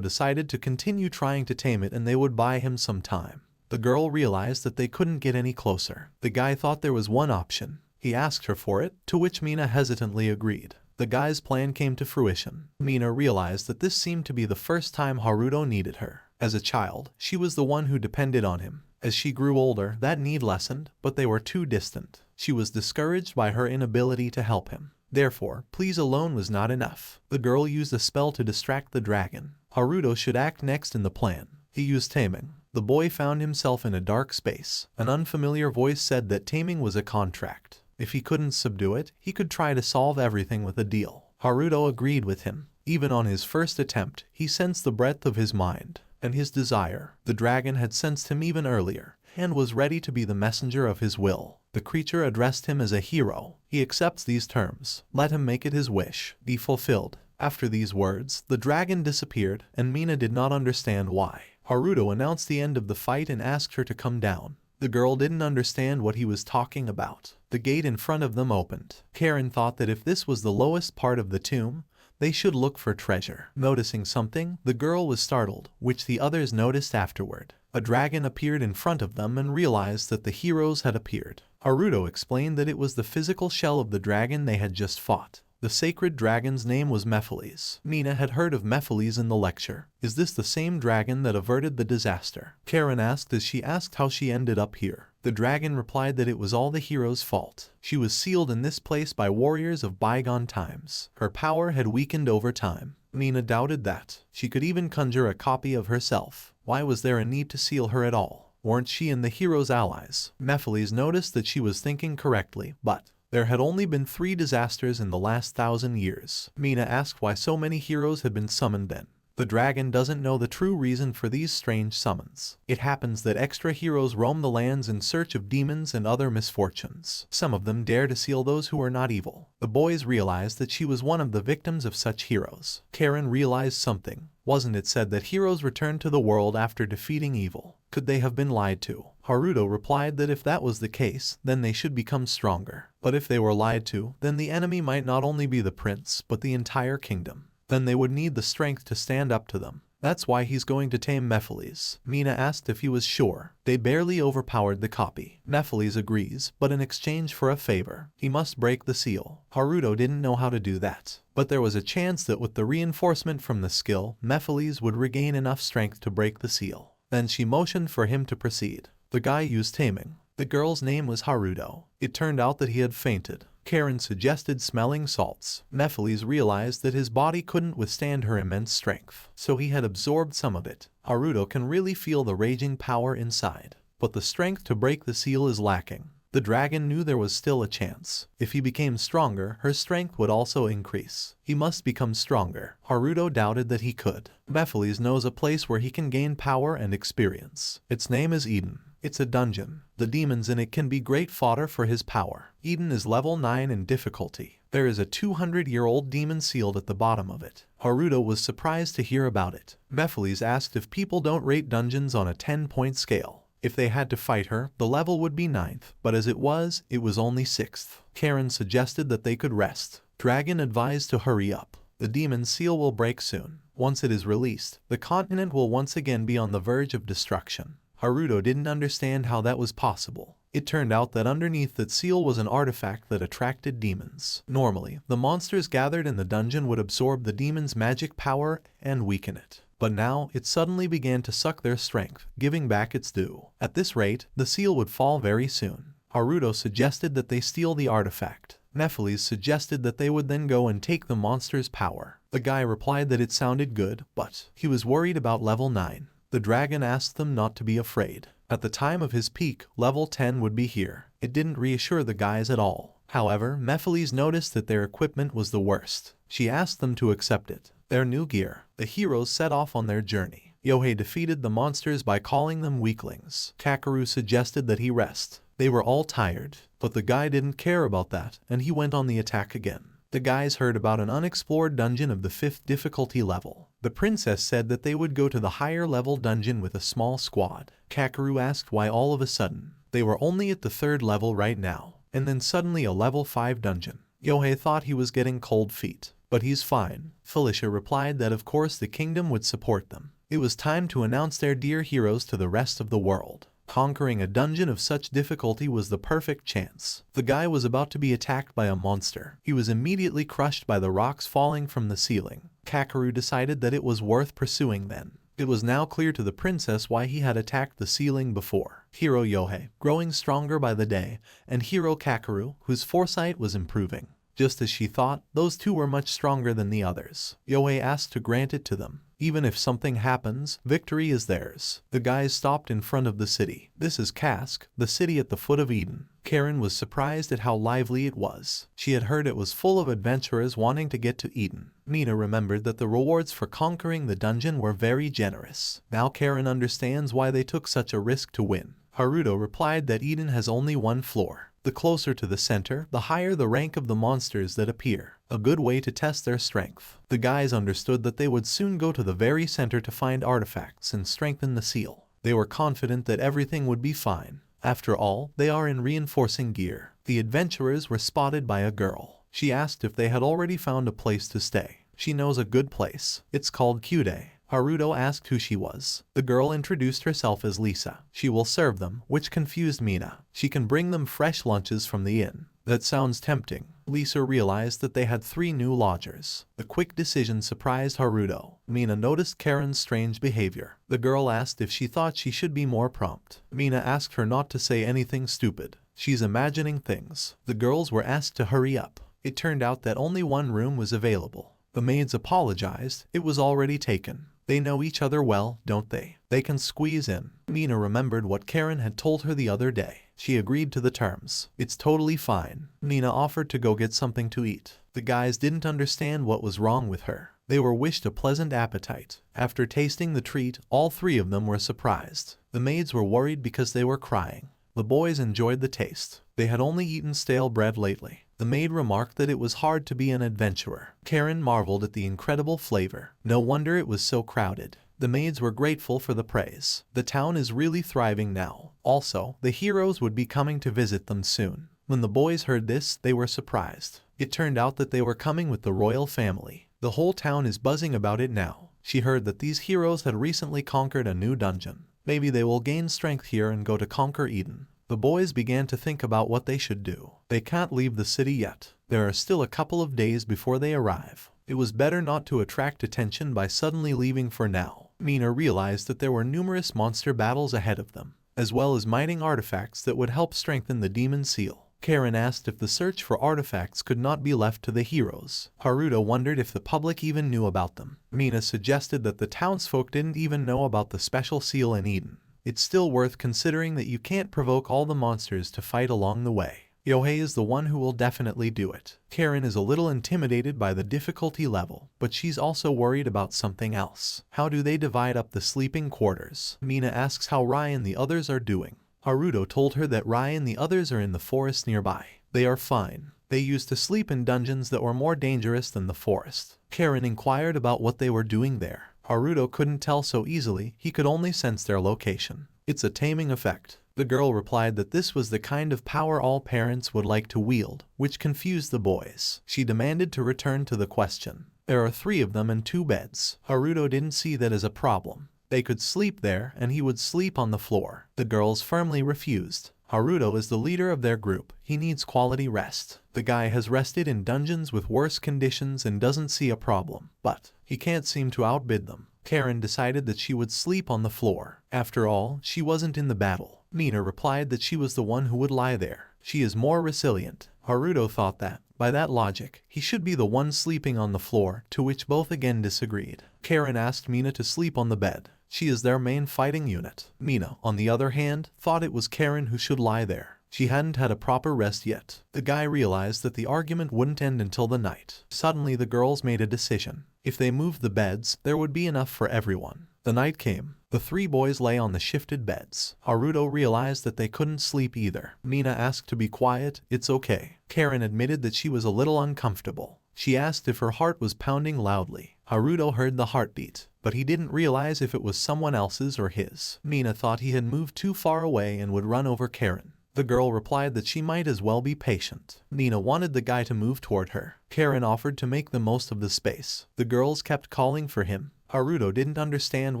decided to continue trying to tame it and they would buy him some time. The girl realized that they couldn't get any closer. The guy thought there was one option. He asked her for it, to which Mina hesitantly agreed. The guy's plan came to fruition. Mina realized that this seemed to be the first time Haruto needed her. As a child, she was the one who depended on him. As she grew older, that need lessened, but they were too distant. She was discouraged by her inability to help him. Therefore, please alone was not enough. The girl used a spell to distract the dragon. Haruto should act next in the plan. He used taming. The boy found himself in a dark space. An unfamiliar voice said that taming was a contract. If he couldn't subdue it, he could try to solve everything with a deal. Haruto agreed with him. Even on his first attempt, he sensed the breadth of his mind and his desire. The dragon had sensed him even earlier and was ready to be the messenger of his will. The creature addressed him as a hero. He accepts these terms. Let him make it his wish be fulfilled. After these words, the dragon disappeared, and Mina did not understand why. Haruto announced the end of the fight and asked her to come down. The girl didn't understand what he was talking about. The gate in front of them opened. Karen thought that if this was the lowest part of the tomb, they should look for treasure. Noticing something, the girl was startled, which the others noticed afterward. A dragon appeared in front of them and realized that the heroes had appeared. Haruto explained that it was the physical shell of the dragon they had just fought. The sacred dragon's name was Mephiles. Mina had heard of Mephiles in the lecture. Is this the same dragon that averted the disaster? Karen asked as she asked how she ended up here. The dragon replied that it was all the hero's fault. She was sealed in this place by warriors of bygone times. Her power had weakened over time. Mina doubted that. She could even conjure a copy of herself. Why was there a need to seal her at all? Weren't she and the heroes allies? Mephiles noticed that she was thinking correctly, but there had only been 3 disasters in the last 1,000 years. Mina asked why so many heroes had been summoned then. The dragon doesn't know the true reason for these strange summons. It happens that extra heroes roam the lands in search of demons and other misfortunes. Some of them dare to seal those who are not evil. The boys realized that she was one of the victims of such heroes. Karen realized something. Wasn't it said that heroes return to the world after defeating evil? Could they have been lied to? Haruto replied that if that was the case, then they should become stronger. But if they were lied to, then the enemy might not only be the prince, but the entire kingdom. Then they would need the strength to stand up to them. That's why he's going to tame Mephiles. Mina asked if he was sure. They barely overpowered the copy. Mephiles agrees, but in exchange for a favor, he must break the seal. Haruto didn't know how to do that. But there was a chance that with the reinforcement from the skill, Mephiles would regain enough strength to break the seal. Then she motioned for him to proceed. The guy used taming. The girl's name was Haruto. It turned out that he had fainted. Karen suggested smelling salts. Mephiles realized that his body couldn't withstand her immense strength, so he had absorbed some of it. Haruto can really feel the raging power inside, but the strength to break the seal is lacking. The dragon knew there was still a chance. If he became stronger, her strength would also increase. He must become stronger. Haruto doubted that he could. Mephiles knows a place where he can gain power and experience. Its name is Eden. It's a dungeon. The demons in it can be great fodder for his power. Eden is level 9 in difficulty. There is a 200-year-old demon sealed at the bottom of it. Haruto was surprised to hear about it. Mephiles asked if people don't rate dungeons on a 10-point scale. If they had to fight her, the level would be 9th, but as it was only 6th. Karen suggested that they could rest. Dragon advised to hurry up. The demon seal will break soon. Once it is released, the continent will once again be on the verge of destruction. Haruto didn't understand how that was possible. It turned out that underneath that seal was an artifact that attracted demons. Normally, the monsters gathered in the dungeon would absorb the demon's magic power and weaken it. But now, it suddenly began to suck their strength, giving back its due. At this rate, the seal would fall very soon. Haruto suggested that they steal the artifact. Mephiles suggested that they would then go and take the monster's power. The guy replied that it sounded good, but he was worried about level 9. The dragon asked them not to be afraid. At the time of his peak, level 10 would be here. It didn't reassure the guys at all. However, Mephiles noticed that their equipment was the worst. She asked them to accept it. Their new gear. The heroes set off on their journey. Yohei defeated the monsters by calling them weaklings. Kakeru suggested that he rest. They were all tired, but the guy didn't care about that, and he went on the attack again. The guys heard about an unexplored dungeon of the 5th difficulty level. The princess said that they would go to the higher level dungeon with a small squad. Kakeru asked why all of a sudden. They were only at the 3rd level right now, and then suddenly a level 5 dungeon. Yohei thought he was getting cold feet, but he's fine. Felicia replied that of course the kingdom would support them. It was time to announce their dear heroes to the rest of the world. Conquering a dungeon of such difficulty was the perfect chance. The guy was about to be attacked by a monster. He was immediately crushed by the rocks falling from the ceiling. Kakeru decided that it was worth pursuing then. It was now clear to the princess why he had attacked the ceiling before. Hero Yohei, growing stronger by the day, and Hero Kakeru, whose foresight was improving. Just as she thought, those two were much stronger than the others. Yohei asked to grant it to them. Even if something happens, victory is theirs. The guys stopped in front of the city. This is Kask, the city at the foot of Eden. Karen was surprised at how lively it was. She had heard it was full of adventurers wanting to get to Eden. Mina remembered that the rewards for conquering the dungeon were very generous. Now Karen understands why they took such a risk to win. Haruto replied that Eden has only one floor. The closer to the center, the higher the rank of the monsters that appear. A good way to test their strength. The guys understood that they would soon go to the very center to find artifacts and strengthen the seal. They were confident that everything would be fine. After all, they are in reinforcing gear. The adventurers were spotted by a girl. She asked if they had already found a place to stay. She knows a good place. It's called Kyude. Haruto asked who she was. The girl introduced herself as Lisa. She will serve them, which confused Mina. She can bring them fresh lunches from the inn. That sounds tempting. Lisa realized that they had 3 new lodgers. The quick decision surprised Haruto. Mina noticed Karen's strange behavior. The girl asked if she thought she should be more prompt. Mina asked her not to say anything stupid. She's imagining things. The girls were asked to hurry up. It turned out that only one room was available. The maids apologized. It was already taken. They know each other well, don't they? They can squeeze in. Mina remembered what Karen had told her the other day. She agreed to the terms. It's totally fine. Mina offered to go get something to eat. The guys didn't understand what was wrong with her. They were wished a pleasant appetite. After tasting the treat, all 3 of them were surprised. The maids were worried because they were crying. The boys enjoyed the taste. They had only eaten stale bread lately. The maid remarked that it was hard to be an adventurer. Karen marveled at the incredible flavor. No wonder it was so crowded. The maids were grateful for the praise. The town is really thriving now. Also, the heroes would be coming to visit them soon. When the boys heard this, they were surprised. It turned out that they were coming with the royal family. The whole town is buzzing about it now. She heard that these heroes had recently conquered a new dungeon. Maybe they will gain strength here and go to conquer Eden. The boys began to think about what they should do. They can't leave the city yet. There are still a couple of days before they arrive. It was better not to attract attention by suddenly leaving for now. Mina realized that there were numerous monster battles ahead of them, as well as mining artifacts that would help strengthen the demon seal. Karen asked if the search for artifacts could not be left to the heroes. Haruto wondered if the public even knew about them. Mina suggested that the townsfolk didn't even know about the special seal in Eden. It's still worth considering that you can't provoke all the monsters to fight along the way. Yohei is the one who will definitely do it. Karen is a little intimidated by the difficulty level, but she's also worried about something else. How do they divide up the sleeping quarters? Mina asks how Rai and the others are doing. Haruto told her that Rai and the others are in the forest nearby. They are fine. They used to sleep in dungeons that were more dangerous than the forest. Karen inquired about what they were doing there. Haruto couldn't tell so easily, he could only sense their location. It's a taming effect. The girl replied that this was the kind of power all parents would like to wield, which confused the boys. She demanded to return to the question. There are 3 of them and 2 beds. Haruto didn't see that as a problem. They could sleep there and he would sleep on the floor. The girls firmly refused. Haruto is the leader of their group. He needs quality rest. The guy has rested in dungeons with worse conditions and doesn't see a problem, but he can't seem to outbid them. Karen decided that she would sleep on the floor. After all, she wasn't in the battle. Mina replied that she was the one who would lie there. She is more resilient. Haruto thought that, by that logic, he should be the one sleeping on the floor, to which both again disagreed. Karen asked Mina to sleep on the bed. She is their main fighting unit. Mina, on the other hand, thought it was Karen who should lie there. She hadn't had a proper rest yet. The guy realized that the argument wouldn't end until the night. Suddenly the girls made a decision. If they moved the beds, there would be enough for everyone. The night came. The 3 boys lay on the shifted beds. Haruto realized that they couldn't sleep either. Mina asked to be quiet. It's okay. Karen admitted that she was a little uncomfortable. She asked if her heart was pounding loudly. Haruto heard the heartbeat, but he didn't realize if it was someone else's or his. Mina thought he had moved too far away and would run over Karen. The girl replied that she might as well be patient. Mina wanted the guy to move toward her. Karen offered to make the most of the space. The girls kept calling for him. Haruto didn't understand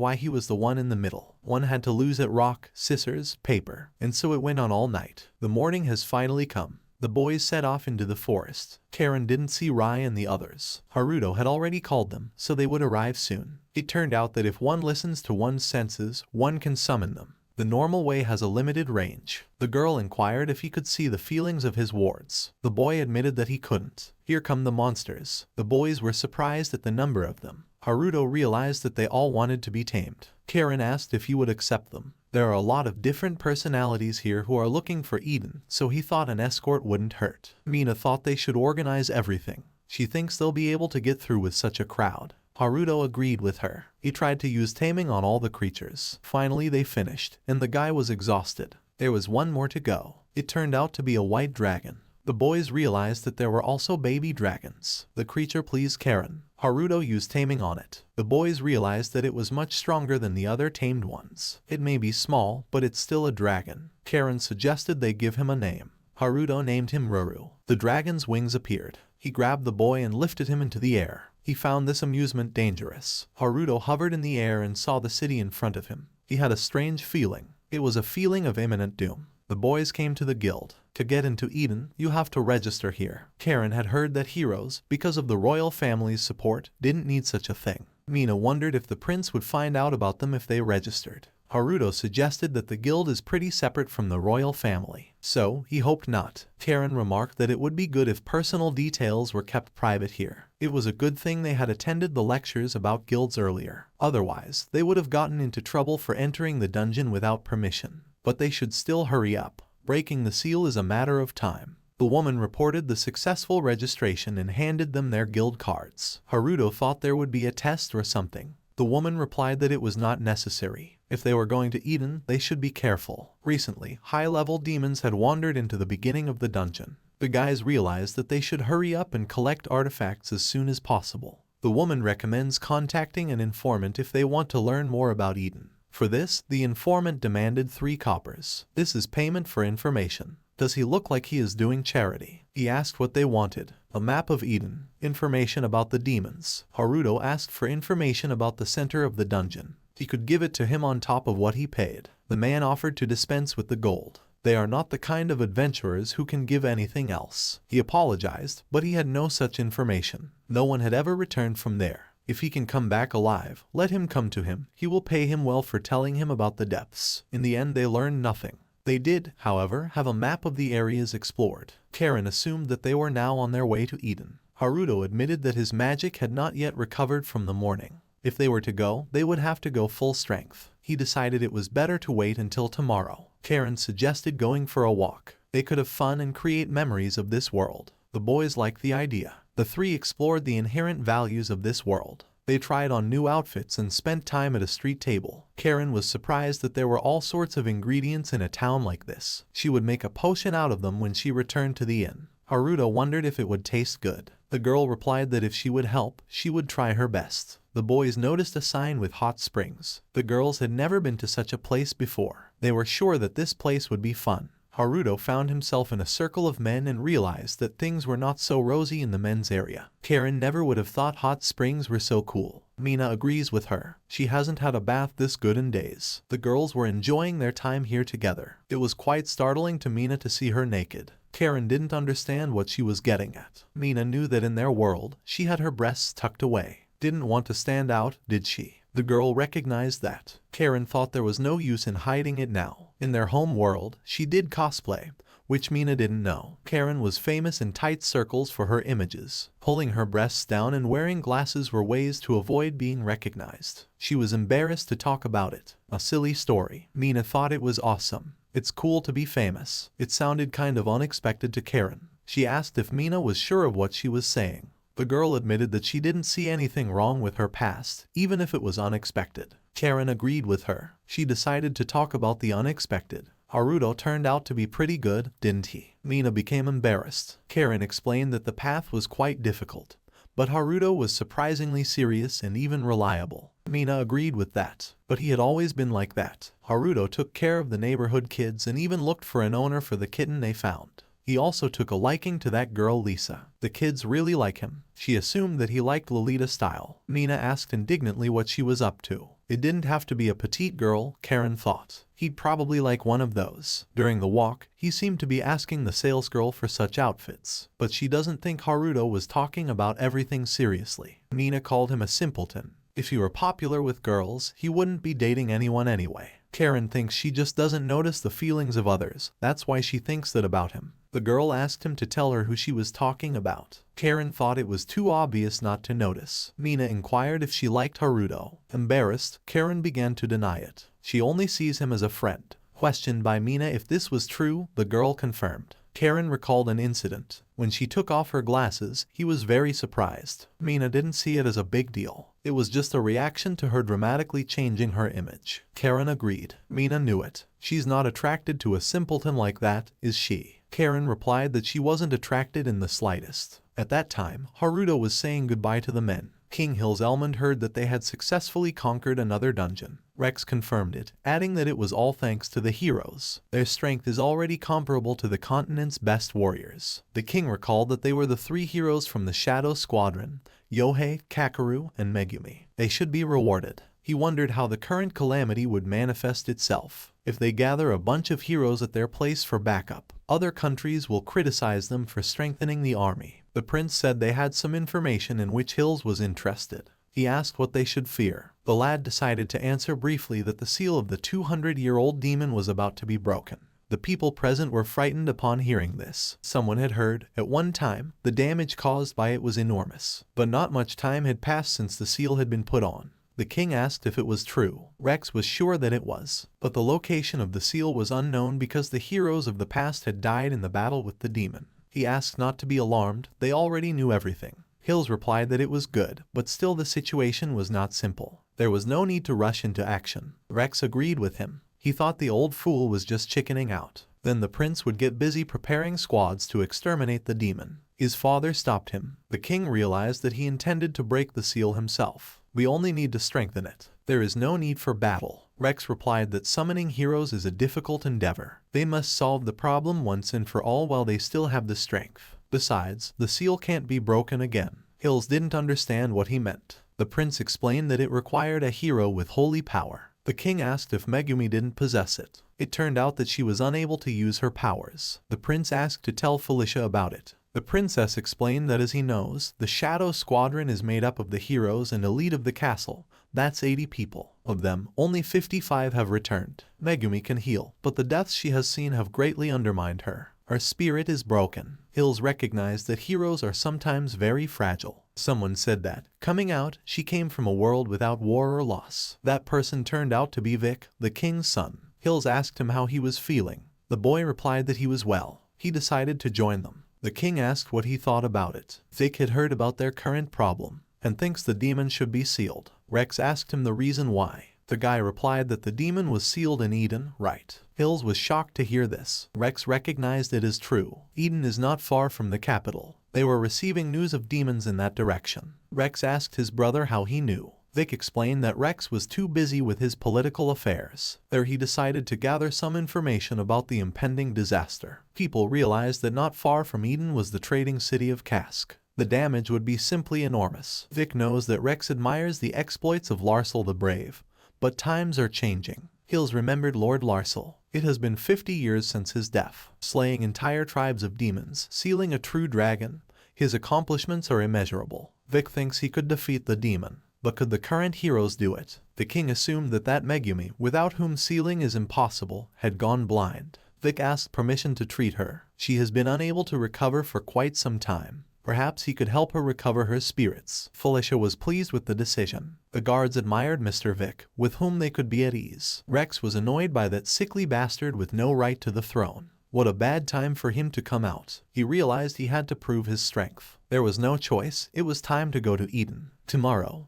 why he was the one in the middle. One had to lose at rock, scissors, paper, and so it went on all night. The morning has finally come. The boys set off into the forest. Karen didn't see Rai and the others. Haruto had already called them, so they would arrive soon. It turned out that if one listens to one's senses, one can summon them. The normal way has a limited range. The girl inquired if he could see the feelings of his wards. The boy admitted that he couldn't. Here come the monsters. The boys were surprised at the number of them. Haruto realized that they all wanted to be tamed. Karen asked if he would accept them. There are a lot of different personalities here who are looking for Eden, so he thought an escort wouldn't hurt. Mina thought they should organize everything. She thinks they'll be able to get through with such a crowd. Haruto agreed with her. He tried to use taming on all the creatures. Finally they finished, and the guy was exhausted. There was one more to go. It turned out to be a white dragon. The boys realized that there were also baby dragons. The creature pleased Karen. Haruto used taming on it. The boys realized that it was much stronger than the other tamed ones. It may be small, but it's still a dragon. Karen suggested they give him a name. Haruto named him Ruru. The dragon's wings appeared. He grabbed the boy and lifted him into the air. He found this amusement dangerous. Haruto hovered in the air and saw the city in front of him. He had a strange feeling. It was a feeling of imminent doom. The boys came to the guild. To get into Eden, you have to register here. Karen had heard that heroes, because of the royal family's support, didn't need such a thing. Mina wondered if the prince would find out about them if they registered. Haruto suggested that the guild is pretty separate from the royal family, so he hoped not. Karen remarked that it would be good if personal details were kept private here. It was a good thing they had attended the lectures about guilds earlier. Otherwise, they would have gotten into trouble for entering the dungeon without permission. But they should still hurry up. Breaking the seal is a matter of time. The woman reported the successful registration and handed them their guild cards. Haruto thought there would be a test or something. The woman replied that it was not necessary. If they were going to Eden, they should be careful. Recently, high-level demons had wandered into the beginning of the dungeon. The guys realized that they should hurry up and collect artifacts as soon as possible. The woman recommends contacting an informant if they want to learn more about Eden. For this, the informant demanded 3 coppers. This is payment for information. Does he look like he is doing charity? He asked what they wanted. A map of Eden. Information about the demons. Haruto asked for information about the center of the dungeon. He could give it to him on top of what he paid. The man offered to dispense with the gold. They are not the kind of adventurers who can give anything else. He apologized, but he had no such information. No one had ever returned from there. If he can come back alive, let him come to him. He will pay him well for telling him about the depths. In the end, they learned nothing. They did, however, have a map of the areas explored. Karen assumed that they were now on their way to Eden. Haruto admitted that his magic had not yet recovered from the morning. If they were to go, they would have to go full strength. He decided it was better to wait until tomorrow. Karen suggested going for a walk. They could have fun and create memories of this world. The boys liked the idea. The 3 explored the inherent values of this world. They tried on new outfits and spent time at a street table. Karen was surprised that there were all sorts of ingredients in a town like this. She would make a potion out of them when she returned to the inn. Haruto wondered if it would taste good. The girl replied that if she would help, she would try her best. The boys noticed a sign with hot springs. The girls had never been to such a place before. They were sure that this place would be fun. Haruto found himself in a circle of men and realized that things were not so rosy in the men's area. Karen never would have thought hot springs were so cool. Mina agrees with her. She hasn't had a bath this good in days. The girls were enjoying their time here together. It was quite startling to Mina to see her naked. Karen didn't understand what she was getting at. Mina knew that in their world, she had her breasts tucked away. Didn't want to stand out, did she? The girl recognized that. Karen thought there was no use in hiding it now. In their home world, she did cosplay, which Mina didn't know. Karen was famous in tight circles for her images. Pulling her breasts down and wearing glasses were ways to avoid being recognized. She was embarrassed to talk about it. A silly story. Mina thought it was awesome. It's cool to be famous. It sounded kind of unexpected to Karen. She asked if Mina was sure of what she was saying. The girl admitted that she didn't see anything wrong with her past, even if it was unexpected. Karen agreed with her. She decided to talk about the unexpected. Haruto turned out to be pretty good, didn't he? Mina became embarrassed. Karen explained that the path was quite difficult, But Haruto was surprisingly serious and even reliable. Mina agreed with that, but he had always been like that. Haruto took care of the neighborhood kids and even looked for an owner for the kitten they found. He also took a liking to that girl Lisa. The kids really like him. She assumed that he liked Lolita style. Mina asked indignantly what she was up to. It didn't have to be a petite girl, Karen thought. He'd probably like one of those. During the walk, he seemed to be asking the salesgirl for such outfits. But she doesn't think Haruto was talking about everything seriously. Mina called him a simpleton. If he were popular with girls, he wouldn't be dating anyone anyway. Karen thinks she just doesn't notice the feelings of others. That's why she thinks that about him. The girl asked him to tell her who she was talking about. Karen thought it was too obvious not to notice. Mina inquired if she liked Haruto. Embarrassed, Karen began to deny it. She only sees him as a friend. Questioned by Mina if this was true, the girl confirmed. Karen recalled an incident. When she took off her glasses, he was very surprised. Mina didn't see it as a big deal. It was just a reaction to her dramatically changing her image. Karen agreed. Mina knew it. She's not attracted to a simpleton like that, is she? Karen replied that she wasn't attracted in the slightest. At that time, Haruto was saying goodbye to the men. King Hill's Elmond heard that they had successfully conquered another dungeon. Rex confirmed it, adding that it was all thanks to the heroes. Their strength is already comparable to the continent's best warriors. The king recalled that they were the 3 heroes from the Shadow Squadron, Yohei, Kakeru, and Megumi. They should be rewarded. He wondered how the current calamity would manifest itself. If they gather a bunch of heroes at their place for backup, other countries will criticize them for strengthening the army. The prince said they had some information in which Hills was interested. He asked what they should fear. The lad decided to answer briefly that the seal of the 200-year-old demon was about to be broken. The people present were frightened upon hearing this. Someone had heard, at one time, the damage caused by it was enormous. But not much time had passed since the seal had been put on. The king asked if it was true. Rex was sure that it was. But the location of the seal was unknown because the heroes of the past had died in the battle with the demon. He asked not to be alarmed, they already knew everything. Hills replied that it was good, but still the situation was not simple. There was no need to rush into action. Rex agreed with him. He thought the old fool was just chickening out. Then the prince would get busy preparing squads to exterminate the demon. His father stopped him. The king realized that he intended to break the seal himself. We only need to strengthen it. There is no need for battle. Rex replied that summoning heroes is a difficult endeavor. They must solve the problem once and for all while they still have the strength. Besides, the seal can't be broken again. Hills didn't understand what he meant. The prince explained that it required a hero with holy power. The king asked if Megumi didn't possess it. It turned out that she was unable to use her powers. The prince asked to tell Felicia about it. The princess explained that as he knows, the Shadow Squadron is made up of the heroes and elite of the castle. That's 80 people. Of them, only 55 have returned. Megumi can heal, but the deaths she has seen have greatly undermined her. Her spirit is broken. Hills recognized that heroes are sometimes very fragile. Someone said that, coming out, she came from a world without war or loss. That person turned out to be Vic, the king's son. Hills asked him how he was feeling. The boy replied that he was well. He decided to join them. The king asked what he thought about it. Vic had heard about their current problem and thinks the demon should be sealed. Rex asked him the reason why. The guy replied that the demon was sealed in Eden, right? Hills was shocked to hear this. Rex recognized it as true. Eden is not far from the capital. They were receiving news of demons in that direction. Rex asked his brother how he knew. Vic explained that Rex was too busy with his political affairs. There he decided to gather some information about the impending disaster. People realized that not far from Eden was the trading city of Kask. The damage would be simply enormous. Vic knows that Rex admires the exploits of Larsel the Brave, but times are changing. Hills remembered Lord Larsel. It has been 50 years since his death. Slaying entire tribes of demons, sealing a true dragon, his accomplishments are immeasurable. Vic thinks he could defeat the demon. But could the current heroes do it? The king assumed that Megumi, without whom sealing is impossible, had gone blind. Vic asked permission to treat her. She has been unable to recover for quite some time. Perhaps he could help her recover her spirits. Felicia was pleased with the decision. The guards admired Mr. Vic, with whom they could be at ease. Rex was annoyed by that sickly bastard with no right to the throne. What a bad time for him to come out. He realized he had to prove his strength. There was no choice, it was time to go to Eden. Tomorrow,